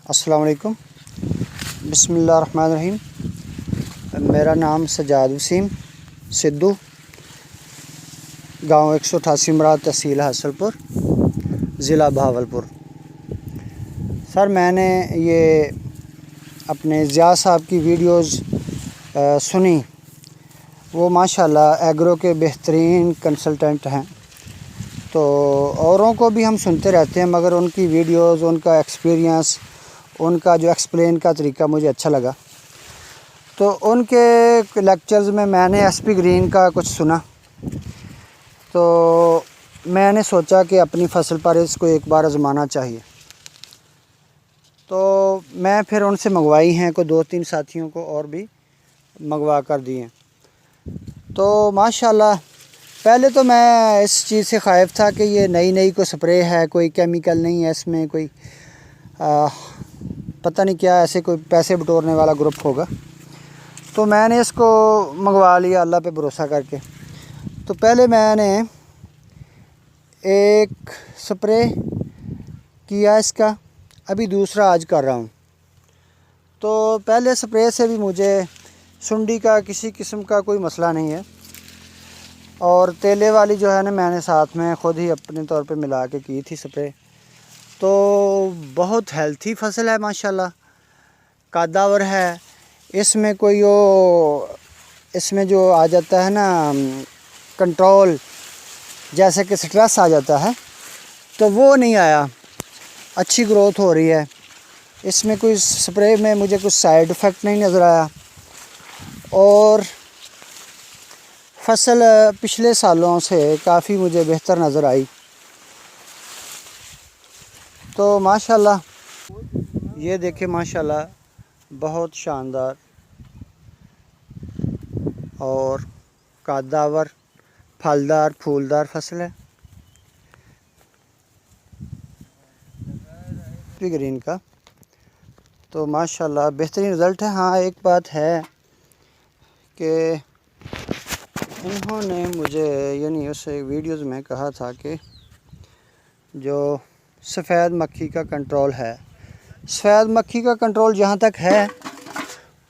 अस्सलाम वालेकुम। बिस्मिल्लाहिर्रहमानिर्रहीम। मेरा नाम सजाद वसीम सिद्धू, गांव 188 मराद, तहसील हासलपुर, ज़िला भावलपुर। सर, मैंने ये अपने ज़िया साहब की वीडियोज़ सुनी। वो माशाल्लाह एग्रो के बेहतरीन कंसल्टेंट हैं। तो औरों को भी हम सुनते रहते हैं, मगर उनकी वीडियोज़, उनका एक्सपीरियंस, उनका जो एक्सप्लेन का तरीका मुझे अच्छा लगा। तो उनके लेक्चर्स में मैंने एसपी ग्रीन का कुछ सुना, तो मैंने सोचा कि अपनी फसल पर इसको एक बार आज़माना चाहिए। तो मैं फिर उनसे मंगवाई हैं, कोई 2-3 साथियों को और भी मंगवा कर दिए। तो माशाल्लाह, पहले तो मैं इस चीज़ से ख़ाइफ था कि ये नई कोई स्प्रे है, कोई केमिकल नहीं है इसमें, कोई पता नहीं क्या, ऐसे कोई पैसे बटोरने वाला ग्रुप होगा। तो मैंने इसको मंगवा लिया अल्लाह पे भरोसा करके। तो पहले मैंने एक स्प्रे किया इसका, अभी दूसरा आज कर रहा हूँ। तो पहले स्प्रे से भी मुझे सुंडी का किसी किस्म का कोई मसला नहीं है, और तेले वाली जो है ना, मैंने साथ में ख़ुद ही अपने तौर पे मिला के की थी स्प्रे। तो बहुत हेल्थी फसल है माशाल्लाह, कादावर है। इसमें कोई इसमें जो आ जाता है ना कंट्रोल, जैसे कि स्ट्रेस आ जाता है, तो वो नहीं आया। अच्छी ग्रोथ हो रही है। इसमें कोई स्प्रे में मुझे कुछ साइड इफ़ेक्ट नहीं नज़र आया, और फसल पिछले सालों से काफ़ी मुझे बेहतर नज़र आई। तो माशाल्लाह, ये देखें, माशाल्लाह बहुत शानदार और कादावर, फलदार, फूलदार फसल है ग्रीन का। तो माशाल्लाह बेहतरीन रिज़ल्ट है। हाँ, एक बात है कि इन्होंने मुझे यानी उस वीडियोज़ में कहा था कि जो सफ़ेद मक्खी का कंट्रोल है, सफ़ेद मक्खी का कंट्रोल जहाँ तक है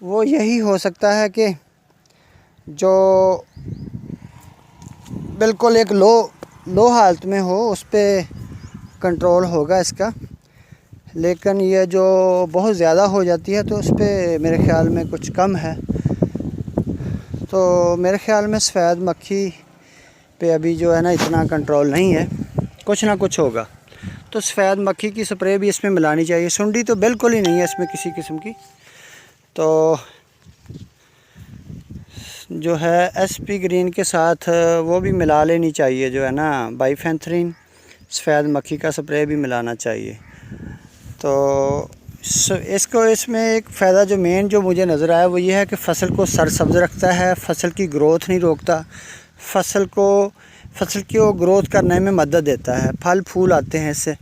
वो यही हो सकता है कि जो बिल्कुल एक लो हालत में हो, उस पर कंट्रोल होगा इसका। लेकिन ये जो बहुत ज़्यादा हो जाती है, तो उस पर मेरे ख़्याल में कुछ कम है। तो मेरे ख़्याल में सफ़ेद मक्खी पे अभी जो है ना इतना कंट्रोल नहीं है, कुछ ना कुछ होगा। तो सफ़ेद मक्खी की स्प्रे भी इसमें मिलानी चाहिए। सुंडी तो बिल्कुल ही नहीं है इसमें किसी किस्म की। तो जो है एसपी ग्रीन के साथ वो भी मिला लेनी चाहिए, जो है ना बाइफेंथ्रिन, सफ़ेद मक्खी का स्प्रे भी मिलाना चाहिए। तो इसको इसमें एक फ़ायदा जो मेन जो मुझे नज़र आया वो ये है कि फ़सल को सरसब्ज़ रखता है, फ़सल की ग्रोथ नहीं रोकता, फ़सल की ग्रोथ करने में मदद देता है, फल फूल आते हैं इससे।